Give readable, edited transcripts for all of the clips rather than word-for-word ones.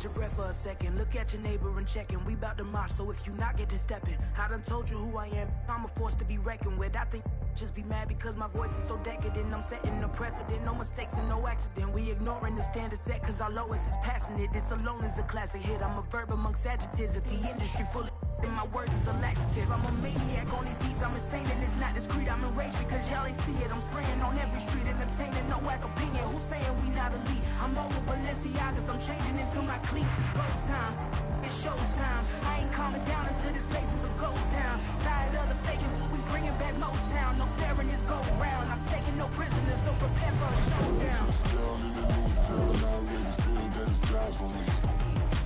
catch your breath for a second. Look at your neighbor and checking. We bout to march, so if you not, get to stepping. I done told you who I am. I'm a force to be reckoned with. I think just be mad because my voice is so decadent. I'm setting the precedent. No mistakes and no accident. We ignoring the standard set cause our lowest is passionate. This alone is a classic hit. I'm a verb amongst adjectives. If the industry full of and my words is a laxative. I'm a maniac on these beats. I'm insane and it's not discreet. I'm enraged because y'all ain't see it. I'm spraying on every street, entertaining no whack opinion. Who's saying we not elite? I'm over Balenciagas. I'm changing into my cleats. It's go time. It's showtime. I ain't calming down until this place is a ghost town. Tired of the faking. We bringing back Motown. No sparing this go round. I'm taking no prisoners, so prepare for a showdown. Down in the new town. I already feel that it's time for me.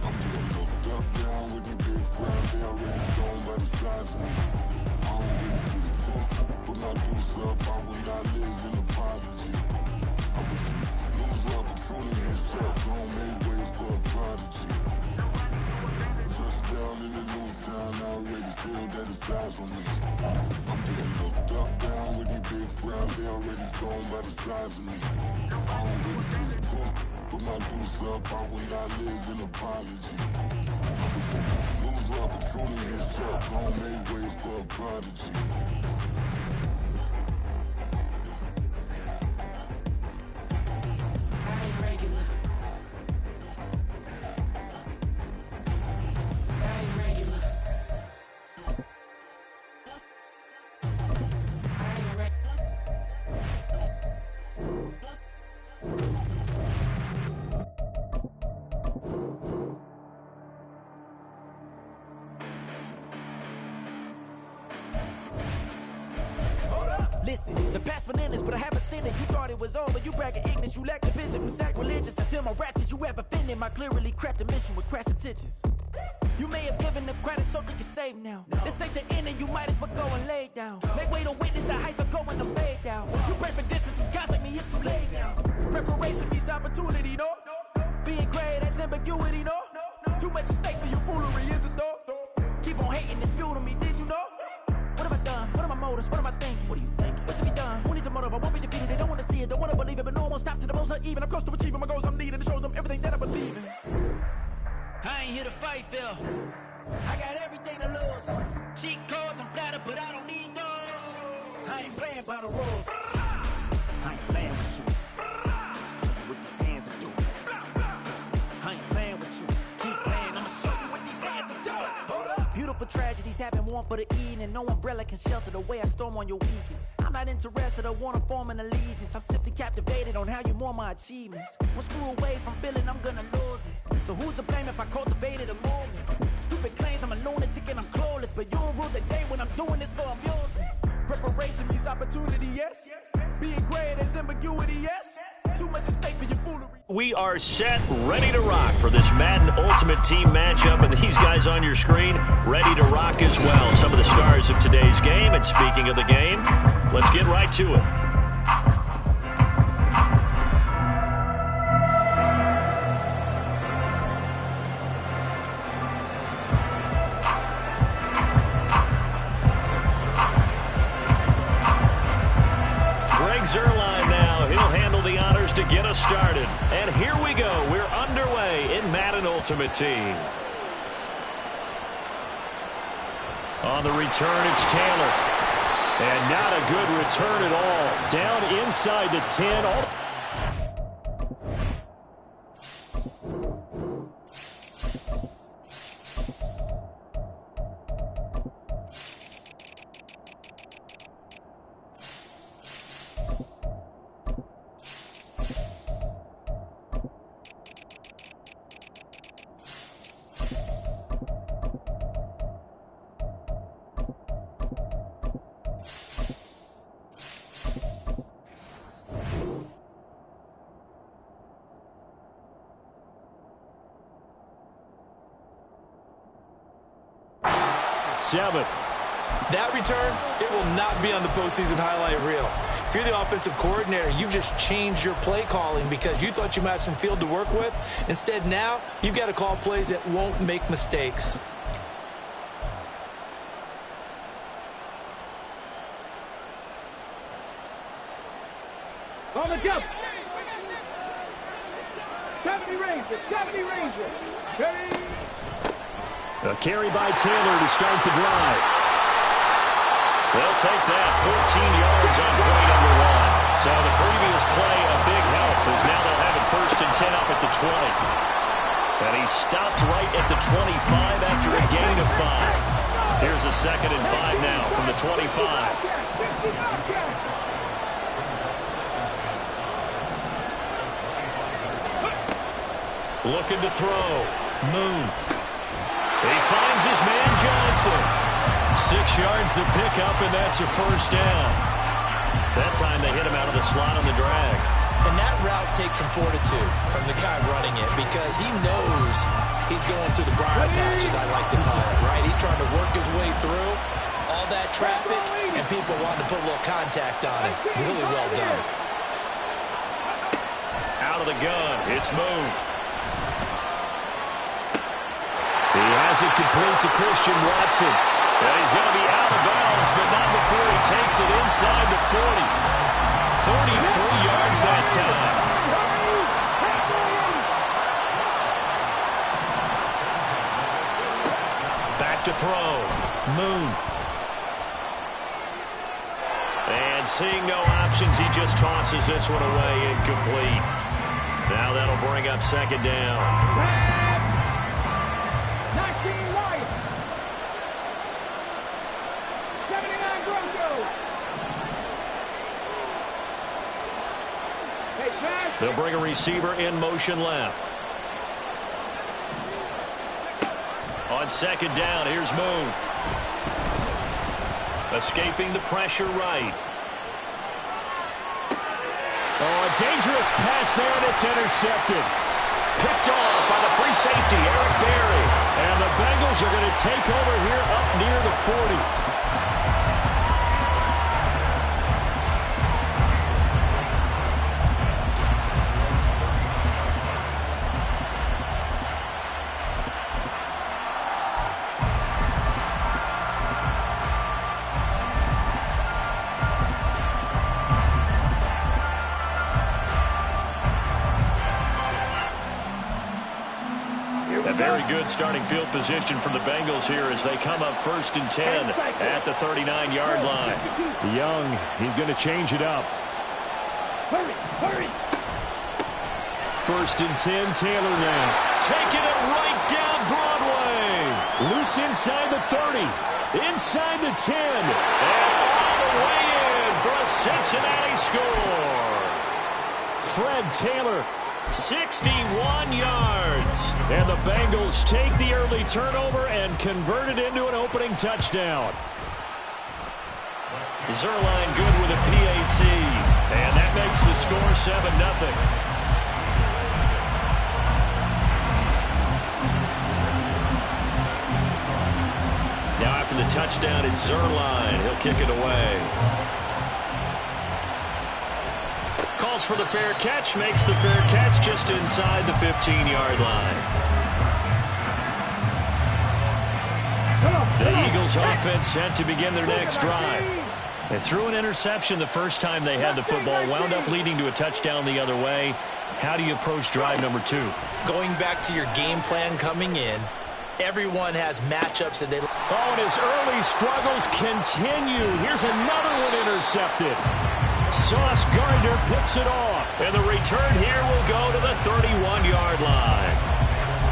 I'm getting looked up down with the big crowd. They already gone by the size of me. I don't really get it took. Put my deuce up, I will not live in apology. I wish you lose the opportunity and shut. Don't make way for a prodigy. Touchdown in the new town, I already feel that it's size for me. I'm getting looked up down with the big crowd. They already gone by the size of me. I don't really get it took. Put my deuce up, I will not live in apology. I wish you lose the opportunity and shut. Don't make way for a prodigy. I ain't regular. I ain't regular. I ain't regular. Listen, the past bananas, but I haven't seen it. You thought it was over, you bragging ignorance. You lack the vision from sacrilegious. I feel my raptors, you have offended my clearly crafted mission with crass intentions. You may have given them credit so they can save now. This ain't the end and you might as well go and lay down. Make way to witness the heights are going to fade down. You pray for distance from guys like me, it's too late now. Preparation means opportunity, no? Being great has ambiguity, no? Too much at stake for your foolery, is it though? Keep on hating, it's fuel to me, did you know? What have I done? What are my motives? What am I thinking? What are you thinking? What's to be done? Who needs a motive? I won't be defeated. They don't want to see it, don't want to believe it, but no one will stop to the most even. I'm close to achieving my goals. I'm needing to show them everything that I believe in. I ain't here to fight, Phil. I got everything to lose. Cheat codes, I'm flattered, but I don't need those. I ain't playing by the rules. I ain't playing with you. Show you what these hands are doing. I ain't playing with you. Keep playing, I'ma show you what these hands are doing. Hold up. Beautiful tragedies happen, one for the evening. No umbrella can shelter the way I storm on your weekends. I'm not interested, I wanna form an allegiance. I'm simply captivated on how you more my achievements. One screw away from feeling I'm gonna lose it. So who's to blame if I cultivated a movement? Stupid claims I'm a lunatic and I'm clueless, but you'll rule the day when I'm doing this for amusement. Preparation means opportunity, yes. Being great is ambiguity, yes. Too much at stake for your foolery. We are set, ready to rock for this Madden Ultimate Team matchup, and these guys on your screen ready to rock as well. Some of the stars of today's game, and speaking of the game, let's get right to it. Zerline now, he'll handle the honors to get us started. And here we go, we're underway in Madden Ultimate Team. On the return, it's Taylor. And not a good return at all. Down inside the 10. That return, it will not be on the postseason highlight reel. If you're the offensive coordinator, you've just changed your play calling because you thought you might have some field to work with. Instead, now you've got to call plays that won't make mistakes. On the jump. 70 Ranger. 70 Ranger. Ready? A carry by Taylor to start the drive. They'll take that 14 yards on play number 1. So the previous play a big help as now they'll have it 1st and 10 up at the 20. And he stopped right at the 25 after a gain of 5. Here's a 2nd and 5 now from the 25. Looking to throw. Moon. He finds his man Johnson. 6 yards the pickup, and that's a 1st down. That time they hit him out of the slot on the drag. And that route takes some fortitude from the guy running it because he knows he's going through the briar patch, as I like to call it, right? He's trying to work his way through all that traffic, and people want to put a little contact on it. Really well done. Out of the gun, it's Moon. He has it complete to Christian Watson. And he's going to be out of bounds, but not before he takes it inside the 40. 43 yards that time. Back to throw. Moon. And seeing no options, he just tosses this one away incomplete. Now that'll bring up 2nd down. They'll bring a receiver in motion left. On 2nd down, here's Moon. Escaping the pressure right. Oh, a dangerous pass there, and it's intercepted. Picked off by the free safety, Eric Berry. And the Bengals are going to take over here up near the 40. Very good starting field position from the Bengals here as they come up 1st and 10 at the 39-yard line. Young, he's going to change it up. Hurry. 1st and 10, Taylor now. Taking it right down Broadway. Loose inside the 30. Inside the 10. And all the way in for a Cincinnati score. Fred Taylor. 61 yards. And the Bengals take the early turnover and convert it into an opening touchdown. Zerline good with a PAT. And that makes the score 7-0. Now after the touchdown, it's Zerline. He'll kick it away. Calls for the fair catch, makes the fair catch just inside the 15-yard line. The Eagles offense set to begin their next drive. They threw an interception the first time they had the football, wound up leading to a touchdown the other way. How do you approach drive number 2? Going back to your game plan coming in, everyone has matchups that they... Oh, and his early struggles continue. Here's another one intercepted. Sauce Gardner picks it off. And the return here will go to the 31-yard line.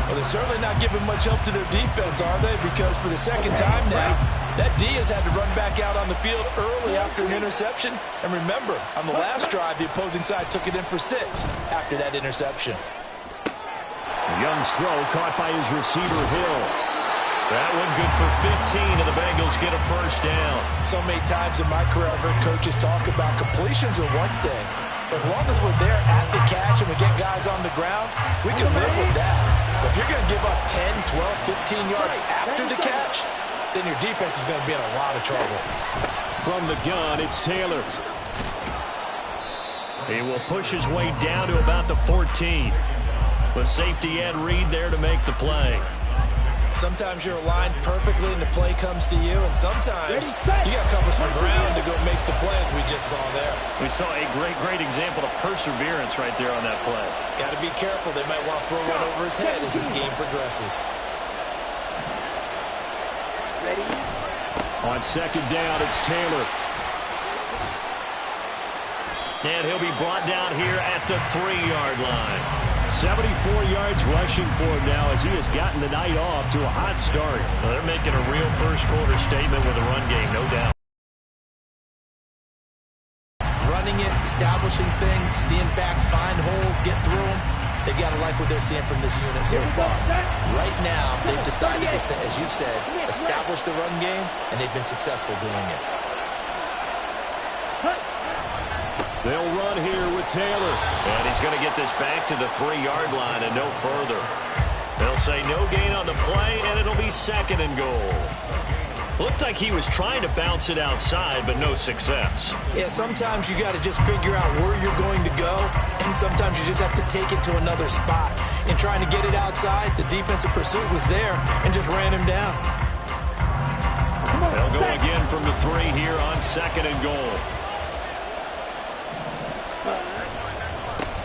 Well, they're certainly not giving much help to their defense, are they? Because for the 2nd time now, that Diaz had to run back out on the field early after an interception. And remember, on the last drive, the opposing side took it in for 6 after that interception. Young's throw caught by his receiver, Hill. That one good for 15, and the Bengals get a 1st down. So many times in my career, I've heard coaches talk about completions are one thing. As long as we're there at the catch and we get guys on the ground, we can live with that. But if you're going to give up 10, 12, 15 yards after the catch, then your defense is going to be in a lot of trouble. From the gun, it's Taylor. He will push his way down to about the 14. With safety Ed Reed there to make the play. Sometimes you're aligned perfectly and the play comes to you, and sometimes you got to cover some ground to go make the play, as we just saw there. We saw a great example of perseverance right there on that play. Got to be careful. They might want to throw one over his head as this game progresses. Ready? On second down, it's Taylor. And he'll be brought down here at the 3-yard line. 74 yards rushing for him now as he has gotten the night off to a hot start. Well, they're making a real first-quarter statement with a run game, no doubt. Running it, establishing things, seeing backs find holes, get through them. They got to like what they're seeing from this unit so far. Right now, they've decided to, as you've said, establish the run game, and they've been successful doing it. They'll run here with Taylor. And he's going to get this back to the 3-yard line and no further. They'll say no gain on the play, and it'll be 2nd and goal. Looked like he was trying to bounce it outside, but no success. Yeah, sometimes you got to just figure out where you're going to go, and sometimes you just have to take it to another spot. In trying to get it outside, the defensive pursuit was there and just ran him down. They'll go again from the 3 here on 2nd and goal.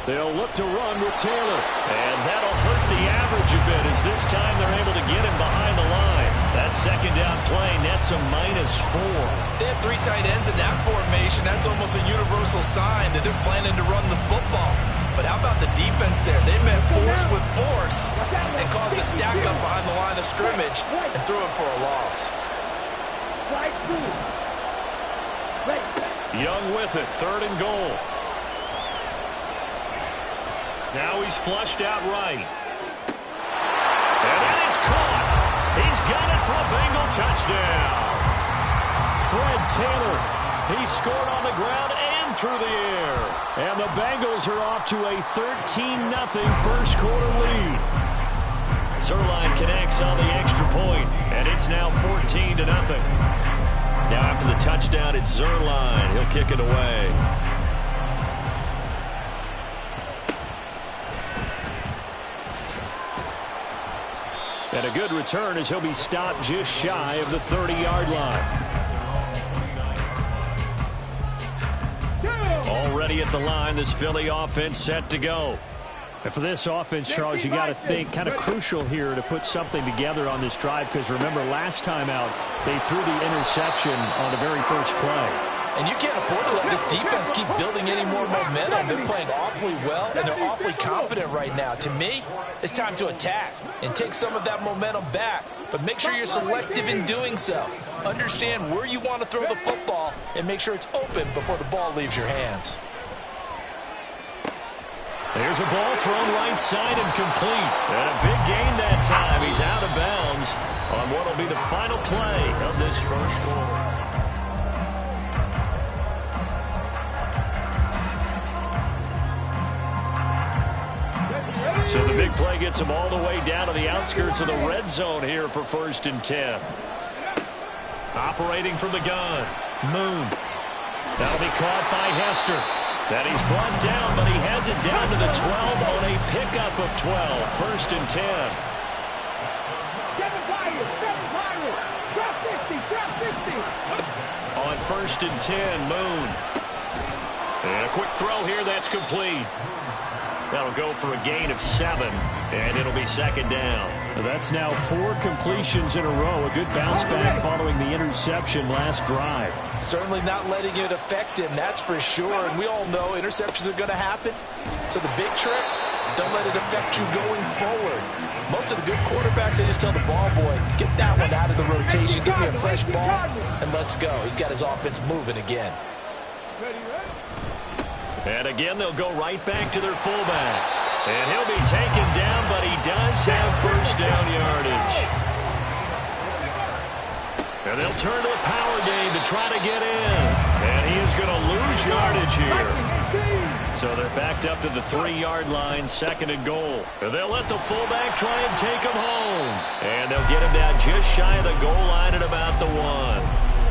They'll look to run with Taylor. And that'll hurt the average a bit as this time they're able to get him behind the line. That second down play nets a -4. They have 3 tight ends in that formation. That's almost a universal sign that they're planning to run the football. But how about the defense there? They met force with force and caused a stack up behind the line of scrimmage and threw him for a loss. Young with it, 3rd and goal. Now he's flushed out right. And that is caught. He's got it for a Bengal touchdown. Fred Taylor, he scored on the ground and through the air. And the Bengals are off to a 13-0 first-quarter lead. Zerline connects on the extra point, and it's now 14-0. Now after the touchdown, it's Zerline. He'll kick it away. And a good return as he'll be stopped just shy of the 30-yard line. Already at the line, this Philly offense set to go. And for this offense, Charles, you got to think kind of crucial here to put something together on this drive because remember last time out, they threw the interception on the very first play. And you can't afford to let this defense keep building any more momentum. They're playing awfully well, and they're awfully confident right now. To me, it's time to attack and take some of that momentum back. But make sure you're selective in doing so. Understand where you want to throw the football and make sure it's open before the ball leaves your hands. There's a ball thrown right side and complete. And a big gain that time. He's out of bounds on what will be the final play of this first quarter. So the big play gets him all the way down to the outskirts of the red zone here for 1st and 10. Operating from the gun, Moon. That'll be caught by Hester. That he's brought down, but he has it down to the 12 on a pickup of 12. 1st and 10. On 1st and 10, Moon. And a quick throw here, that's complete. That'll go for a gain of 7, and it'll be 2nd down. That's now 4 completions in a row. A good bounce back following the interception last drive. Certainly not letting it affect him, that's for sure. And we all know interceptions are going to happen. So the big trick, don't let it affect you going forward. Most of the good quarterbacks, they just tell the ball boy, get that one out of the rotation, give me a fresh ball, and let's go. He's got his offense moving again. And again, they'll go right back to their fullback. And he'll be taken down, but he does have 1st down yardage. And they'll turn to the power game to try to get in. And he is going to lose yardage here. So they're backed up to the 3-yard line, 2nd and goal. And they'll let the fullback try and take him home. And they'll get him down just shy of the goal line at about the 1.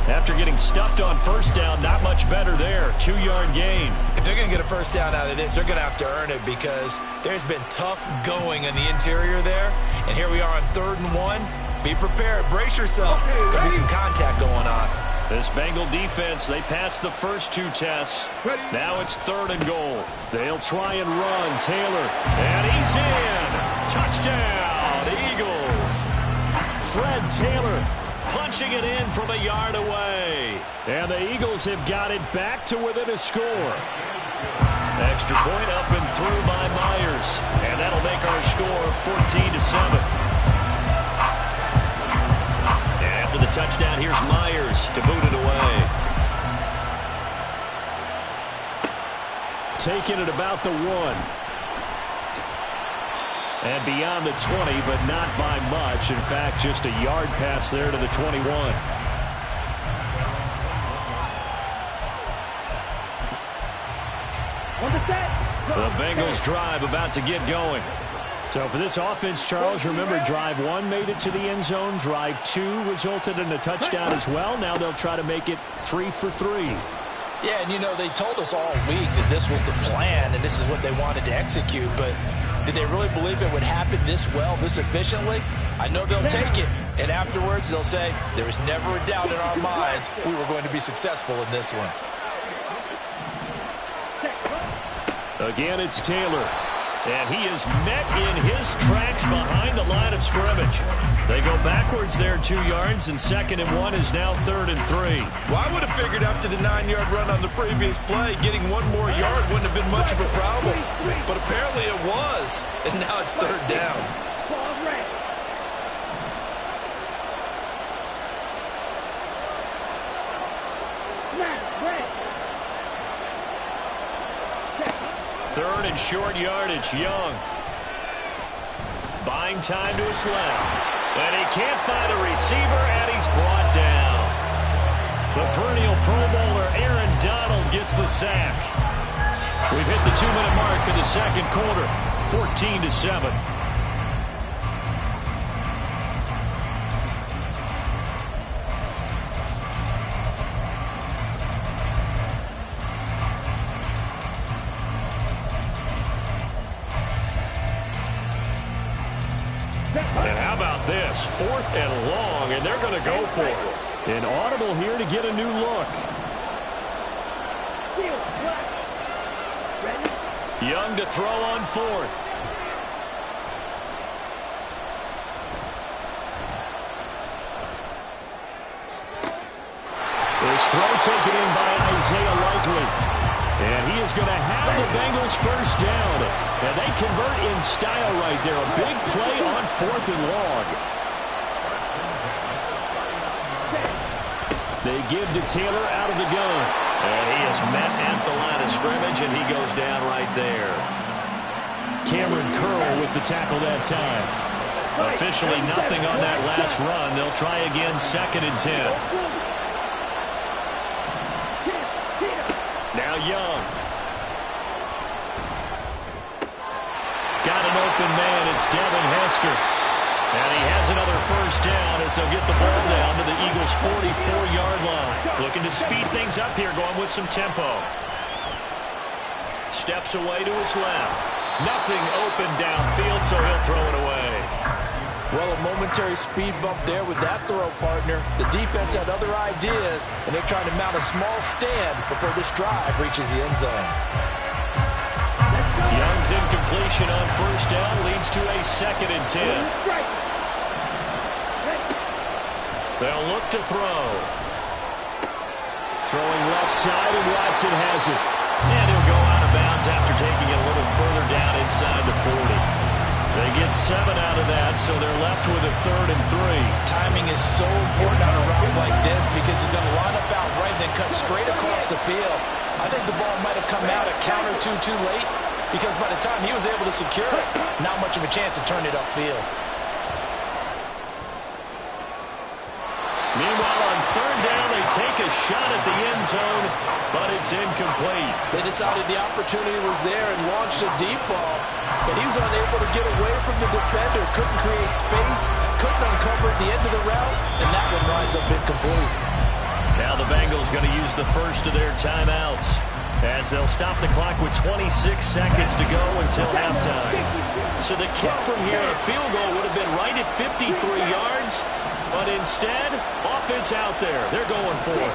After getting stuffed on 1st down, not much better there. 2-yard gain. If they're going to get a 1st down out of this, they're going to have to earn it because there's been tough going in the interior there. And here we are on 3rd and 1. Be prepared. Brace yourself. Could be some contact going on. This Bengal defense, they passed the first 2 tests. Now it's 3rd and goal. They'll try and run. Taylor. And he's in. Touchdown, Eagles. Fred Taylor punching it in from a yard away. And the Eagles have got it back to within a score. Extra point up and through by Myers. And that'll make our score 14-7. And after the touchdown, here's Myers to boot it away. Taking it about the 1. And beyond the 20, but not by much. In fact, just a yard pass there to the 21. The Bengals drive about to get going. So for this offense, Charles, remember drive 1 made it to the end zone. Drive 2 resulted in a touchdown as well. Now they'll try to make it 3 for 3. Yeah, and you know, they told us all week that this was the plan and this is what they wanted to execute, but did they really believe it would happen this well, this efficiently? I know they'll take it, and afterwards they'll say, there was never a doubt in our minds we were going to be successful in this one. Again, it's Taylor. And he is met in his tracks behind the line of scrimmage. They go backwards there 2 yards, and 2nd and 1 is now 3rd and 3. Well, I would have figured after the 9-yard run on the previous play, getting 1 more yard wouldn't have been much of a problem. But apparently it was, and now it's 3rd down. Third and short yardage, Young. Buying time to his left. And he can't find a receiver, and he's brought down. The perennial Pro Bowler Aaron Donald gets the sack. We've hit the 2-minute mark in the 2nd quarter, 14-7. And how about this? 4th and long, and they're going to go for it. An audible here to get a new look. Young to throw on 4th. This throw taken in by Isaiah Likely. And he is going to have the Bengals first down. And they convert in style right there. A big play on 4th and long. They give to Taylor out of the gun. And he is met at the line of scrimmage, and he goes down right there. Cameron Curl with the tackle that time. Officially nothing on that last run. They'll try again 2nd and 10. Now Young. Got an open man. It's Devin Hester. And he has another first down as they'll get the ball down to the Eagles' 44-yard line. Looking to speed things up here, going with some tempo. Steps away to his left. Nothing open downfield, so he'll throw it away. Well, a momentary speed bump there with that throw, partner. The defense had other ideas, and they're trying to mount a small stand before this drive reaches the end zone. Young's incompletion on first down leads to a 2nd and 10. They'll look to throw. Throwing left side, and Watson has it. And he'll go out of bounds after taking it a little further down inside the 40. They get 7 out of that, so they're left with a 3rd and 3. Timing is so important on a route like this because he's going to line up out right and then cut straight across the field. I think the ball might have come out a count or two too late because by the time he was able to secure it, not much of a chance to turn it upfield. Meanwhile, on 3rd down, they take a shot at the end zone, but it's incomplete. They decided the opportunity was there and launched a deep ball, but he was unable to get away from the defender, couldn't create space, couldn't uncover at the end of the route, and that one winds up incomplete. Now the Bengals going to use the first of their timeouts as they'll stop the clock with 26 seconds to go until halftime. So the kick from here, a field goal, would have been right at 53 yards. But instead, offense out there. They're going for it.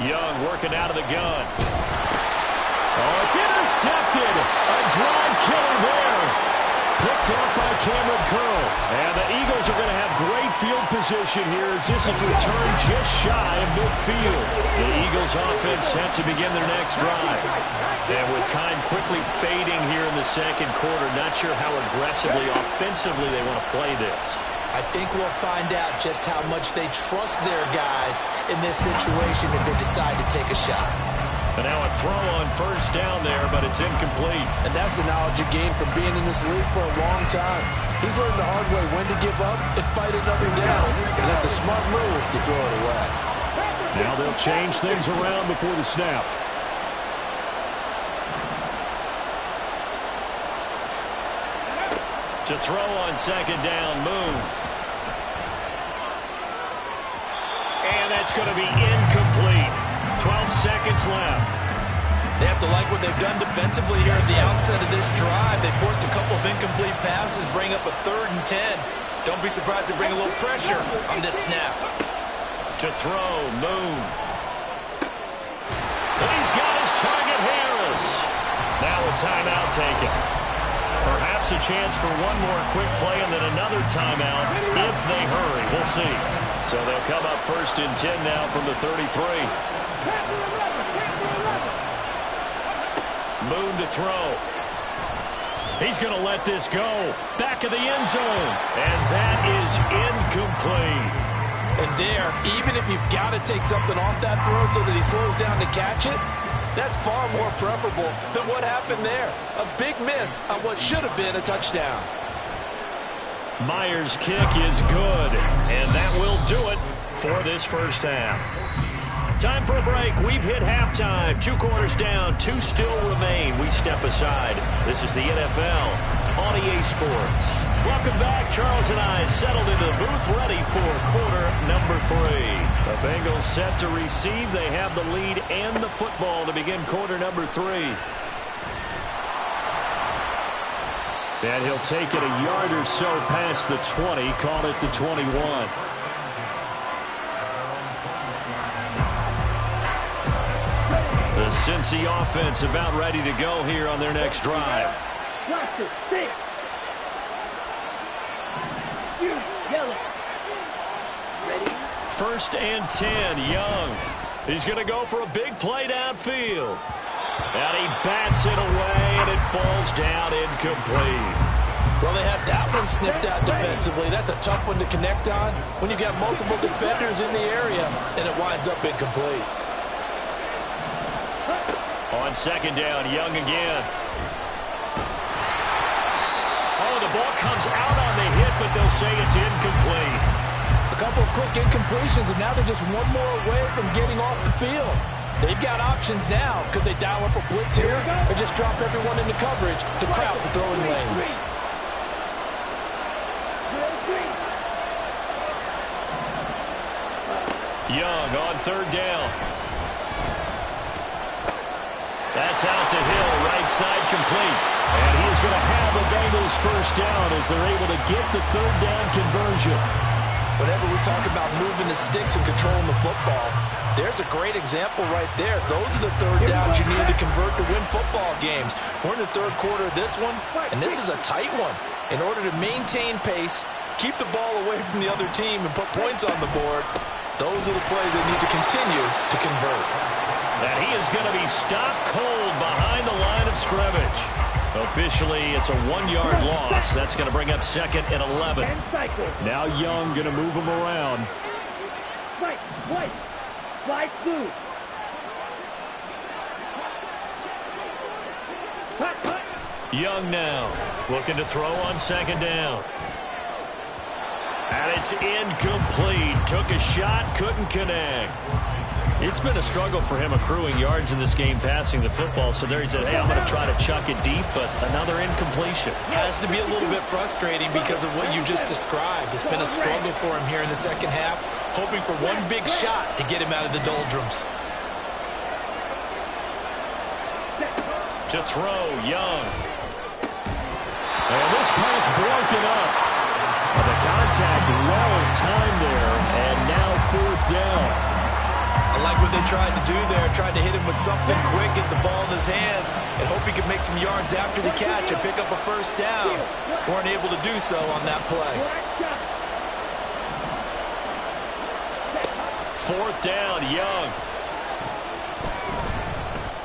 Young working out of the gun. Oh, it's intercepted. A drive killer there. Picked off by Cameron Curl. And the Eagles are going to have great field position here as this is returned just shy of midfield. The Eagles offense set to begin their next drive. And with time quickly fading here in the second quarter, not sure how aggressively, offensively they want to play this. I think we'll find out just how much they trust their guys in this situation if they decide to take a shot. And now a throw on first down there, but it's incomplete. And that's the knowledge you gain from being in this league for a long time. He's learned the hard way when to give up and fight another down. And that's a smart move to throw it away. Now they'll change things around before the snap. To throw on second down, Moon. And that's going to be incomplete. 12 seconds left. They have to like what they've done defensively here at the outset of this drive. They forced a couple of incomplete passes, bring up a 3rd and 10. Don't be surprised to bring a little pressure on this snap. To throw, Moon. He's got his target, Harris. Now a timeout taken. Perhaps a chance for one more quick play and then another timeout if they hurry. We'll see. So they'll come up 1st and 10 now from the 33. Moon to throw. He's going to let this go. Back of the end zone. And that is incomplete. And there, even if you've got to take something off that throw so that he slows down to catch it, that's far more preferable than what happened there. A big miss on what should have been a touchdown. Myers' kick is good, and that will do it for this first half. Time for a break. We've hit halftime. 2 quarters down, 2 still remain. We step aside. This is the NFL on EA Sports. Welcome back. Charles and I settled into the booth, ready for quarter number 3. The Bengals set to receive. They have the lead and the football to begin quarter number 3. And he'll take it a yard or so past the 20, call it the 21. The Cincy offense about ready to go here on their next drive. First and 10, Young. He's going to go for a big play downfield. And he bats it away, and it falls down incomplete. Well, they have that one snipped out defensively. That's a tough one to connect on when you got multiple defenders in the area, and it winds up incomplete. On second down, Young again. Oh, the ball comes out on the hit, but they'll say it's incomplete. A couple of quick incompletions, and now they're just one more away from getting off the field. They've got options now. Could they dial up a blitz here or just drop everyone into coverage to crowd the throwing lanes? Young on third down. That's out to Hill, right side complete. And he is going to have the Bengals first down as they're able to get the third down conversion. Whenever we talk about moving the sticks and controlling the football, there's a great example right there. Those are the third downs you need to convert to win football games. We're in the third quarter of this one, and this is a tight one. In order to maintain pace, keep the ball away from the other team, and put points on the board, those are the plays they need to continue to convert. And he is going to be stopped cold behind the line of scrimmage. Officially, it's a 1-yard loss. That's going to bring up second and 11. Now Young going to move him around. Slide through. Young now looking to throw on second down. And it's incomplete. Took a shot, couldn't connect. It's been a struggle for him accruing yards in this game passing the football. So there he said, hey, I'm going to try to chuck it deep, but another incompletion. Has to be a little bit frustrating because of what you just described. It's been a struggle for him here in the second half, hoping for one big shot to get him out of the doldrums. To throw, Young. And this pass broken up. The contact well timed there, and now fourth down. I like what they tried to do there, tried to hit him with something quick, get the ball in his hands, and hope he could make some yards after the catch and pick up a first down. Weren't able to do so on that play. Fourth down, Young.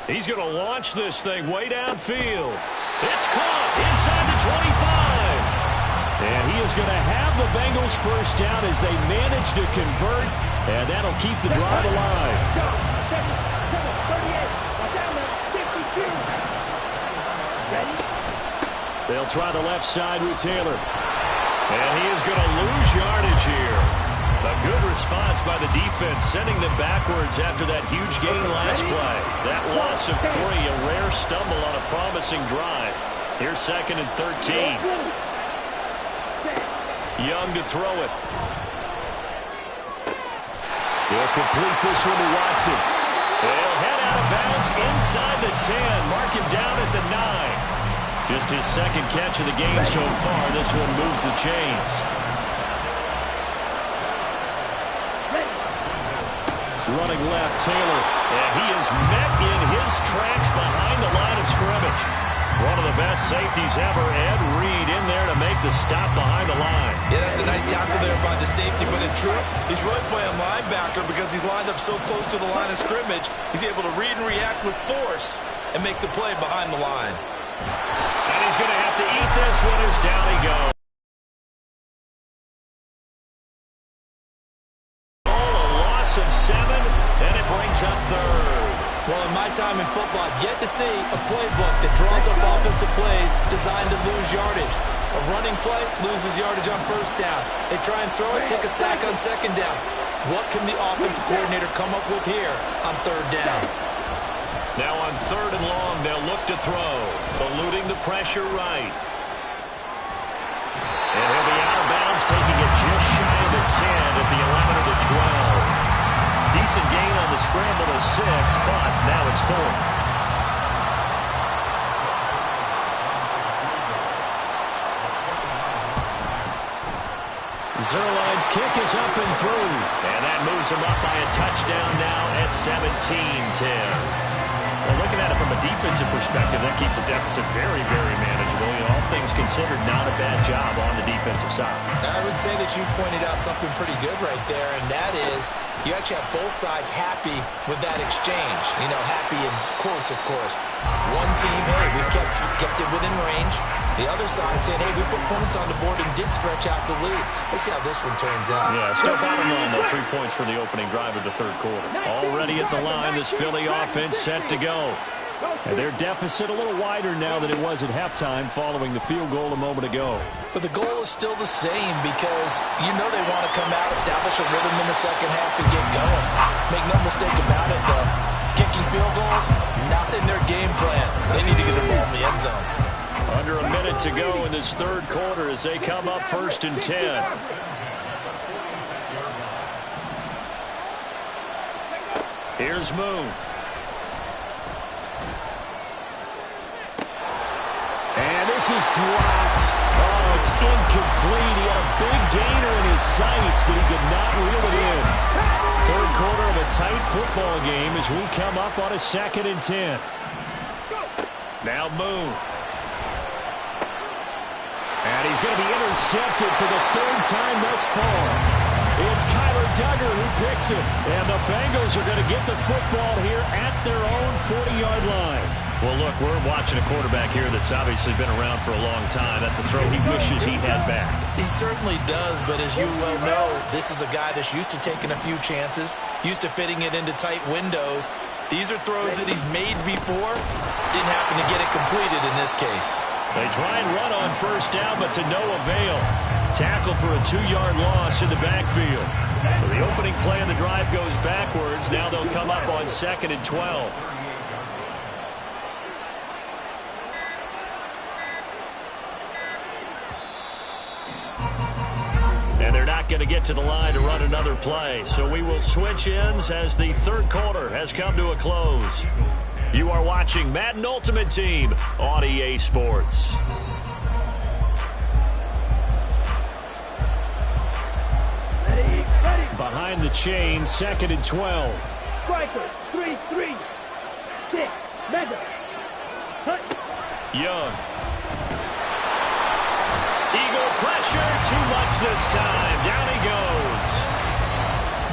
He's going to launch this thing way downfield. It's caught inside the 25. And he is going to have the Bengals first down as they manage to convert, and that'll keep the drive alive. They'll try the left side with Taylor. And he is going to lose yardage here. A good response by the defense, sending them backwards after that huge gain last play. That loss of 3, a rare stumble on a promising drive. Here's 2nd and 13. Young to throw it. He'll complete this one to Watson. They'll head out of bounds inside the 10. Mark him down at the 9. Just his second catch of the game so far. This one moves the chains. Running left, Taylor. And he is met in his tracks behind the line of scrimmage. One of the best safeties ever, Ed Reed, in there to make the stop behind the line. Yeah, that's a nice tackle there by the safety, but in truth, he's really playing linebacker because he's lined up so close to the line of scrimmage. He's able to read and react with force and make the play behind the line. And he's going to have to eat this one as down he goes. A loss of 7, and it brings up 3rd. Well, in my time in football, I've yet to see a playbook that draws up offensive plays designed to lose yardage. A running play loses yardage on first down. They try and throw it, take a sack on second down. What can the offensive coordinator come up with here on third down? Now on 3rd and long, they'll look to throw, eluding the pressure right. And he'll be out of bounds, taking it just shy of the 10 at the 11 or the 12. Decent gain on the scramble to 6, but now it's 4th. Zerline's kick is up and through, and that moves him up by a touchdown now at 17-10. Well, looking at it from a defensive perspective, that keeps the deficit very, very manageable. You know, all things considered, not a bad job on the defensive side. I would say that you've pointed out something pretty good right there, and that is you actually have both sides happy with that exchange. You know, happy in quotes, of course. One team, hey, we've kept it within range. The other side saying, hey, we put points on the board and did stretch out the lead. Let's see how this one turns out. Yeah, still bottom line, though. 3 points for the opening drive of the 3rd quarter. Already at the line, this Philly offense set to go. And their deficit a little wider now than it was at halftime following the field goal a moment ago. But the goal is still the same because you know they want to come out, establish a rhythm in the second half and get going. Make no mistake about it, though. Kicking field goals, not in their game plan. They need to get the ball in the end zone. Under a minute to go in this 3rd quarter as they come up 1st and 10. Here's Moon. And this is dropped. Oh, it's incomplete. He had a big gainer in his sights, but he could not reel it in. 3rd quarter of a tight football game as we come up on a 2nd and 10. Now Moon. And he's going to be intercepted for the 3rd time thus far. It's Kyler Duggar who picks it. And the Bengals are going to get the football here at their own 40-yard line. Well, look, we're watching a quarterback here that's obviously been around for a long time. That's a throw he wishes he had back. He certainly does, but as you well know, this is a guy that's used to taking a few chances, used to fitting it into tight windows. These are throws that he's made before. Didn't happen to get it completed in this case. They try and run on first down, but to no avail. Tackled for a 2-yard loss in the backfield. So the opening play of the drive goes backwards. Now they'll come up on 2nd and 12. And they're not going to get to the line to run another play. So we will switch ends as the third quarter has come to a close. You are watching Madden Ultimate Team on EA Sports. Behind the chain, 2nd and 12. Striker, 3-3. 6. Mega. Hut. Young. Eagle pressure, too much this time. Down he goes.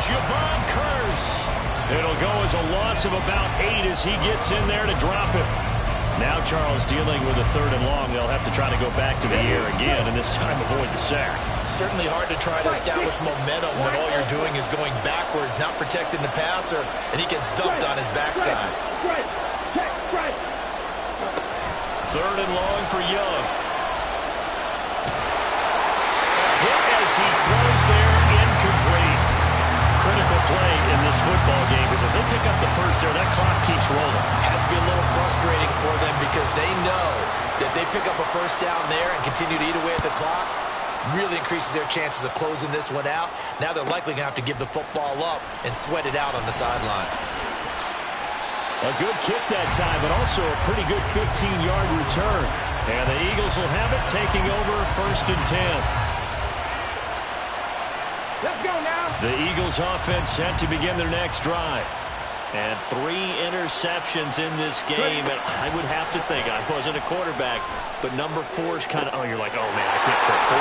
Javon Curse. It'll go as a loss of about 8 as he gets in there to drop him. Now Charles dealing with a 3rd and long. They'll have to try to go back to the air again, and this time avoid the sack. Certainly hard to try to establish momentum when all you're doing is going backwards, not protecting the passer, and he gets dumped on his backside. 3rd and long for Young. A hit as he throws there, incomplete. Critical play in this football game because if they pick up the first there, that clock keeps rolling. Has to be a little frustrating for them because they know that they pick up a first down there and continue to eat away at the clock, really increases their chances of closing this one out. Now they're likely going to have to give the football up and sweat it out on the sideline. A good kick that time, but also a pretty good 15-yard return. And the Eagles will have it, taking over 1st and 10. Let's go now. The Eagles offense set to begin their next drive. And 3 interceptions in this game. And I would have to think, I wasn't a quarterback, but number 4 is kind of, you're like, oh, man, I can't throw 4.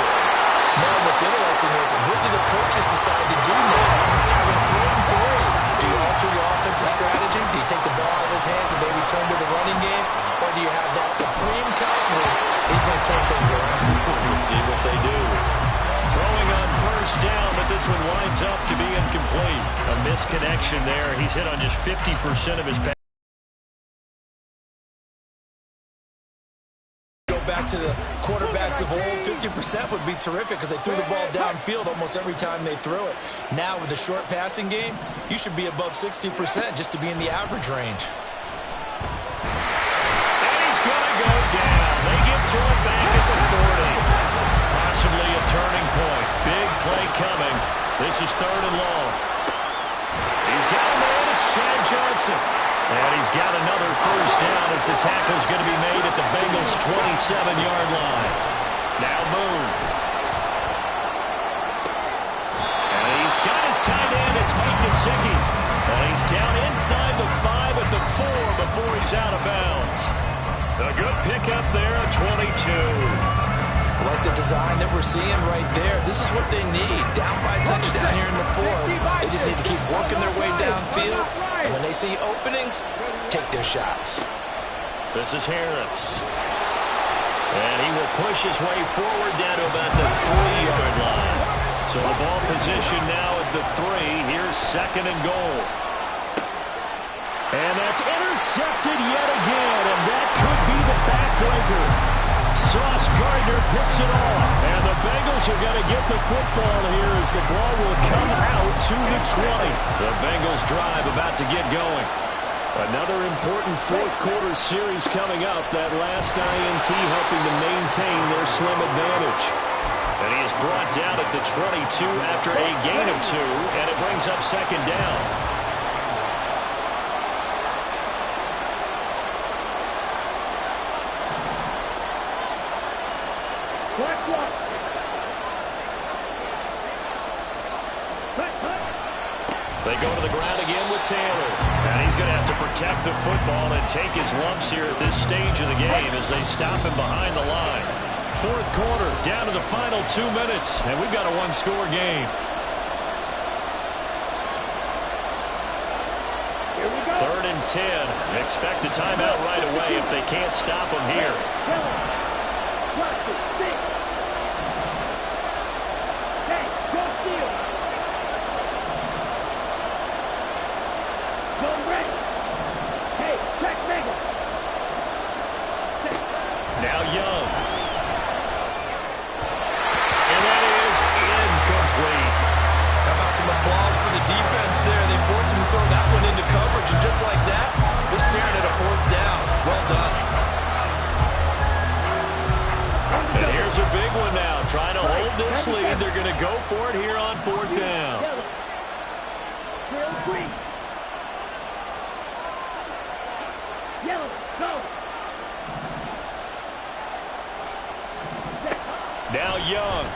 No, what's interesting is, what do the coaches decide to do now? Having thrown 3, do you alter your offensive strategy? Do you take the ball out of his hands and maybe turn to the running game? Or do you have that supreme confidence he's going to turn things around? We'll see what they do. Throwing on 1st down, but this one winds up to be incomplete. A misconnection there. He's hit on just 50% of his pass. Go back to the quarterbacks of old, 50% would be terrific because they threw the ball downfield almost every time they threw it. Now with the short passing game, you should be above 60% just to be in the average range. And he's going to go down. They get to him back at the 40. Possibly a turning point. Big play coming. This is 3rd and long. He's got him in. It's Chad Johnson. And he's got another first down as the tackle's going to be made at the Bengals' 27-yard line. Now Moon. And he's got his tight end. It's Mike Gesicki. And he's down inside the 5 at the 4 before he's out of bounds. A good pickup there at 22. Like the design that we're seeing right there. This is what they need. Down by a touchdown here in the 4th. They just need to keep working their way downfield. And when they see openings, take their shots. This is Harris. And he will push his way forward down to about the 3-yard line. So the ball position now at the 3. Here's 2nd and goal. And that's intercepted yet again. And that could be the backbreaker. Sauce Gardner picks it off. And the Bengals are going to get the football here as the ball will come out to the 20. The Bengals drive about to get going. Another important 4th quarter series coming up. That last INT helping to maintain their slim advantage. And he is brought down at the 22 after a gain of 2. And it brings up 2nd down. They go to the ground again with Taylor. And he's going to have to protect the football and take his lumps here at this stage of the game as they stop him behind the line. 4th quarter, down to the final 2 minutes, and we've got a 1-score game. 3rd and 10. Expect a timeout right away if they can't stop him here. Now Young. And that Just like that, they're staring at a 4th down. Well done. And here's a big one now. Trying to hold this lead. They're going to go for it here on 4th down. Yellow, go. Now Young.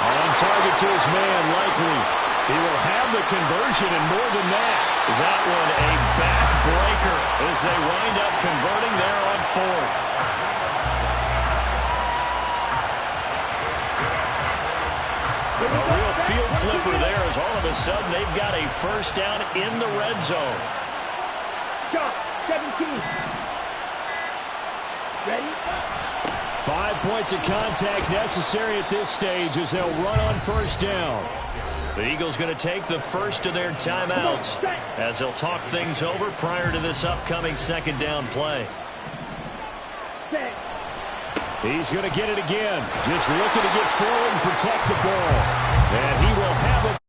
On target to his man, likely. He will have the conversion and more than that. That one a back-breaker as they wind up converting there on 4th. A real field flipper there as all of a sudden they've got a 1st down in the red zone. Shot, 17. Ready? 5 points of contact necessary at this stage as they'll run on 1st down. The Eagles going to take the first of their timeouts as they'll talk things over prior to this upcoming 2nd down play. He's going to get it again. Just looking to get forward and protect the ball. And he will have it.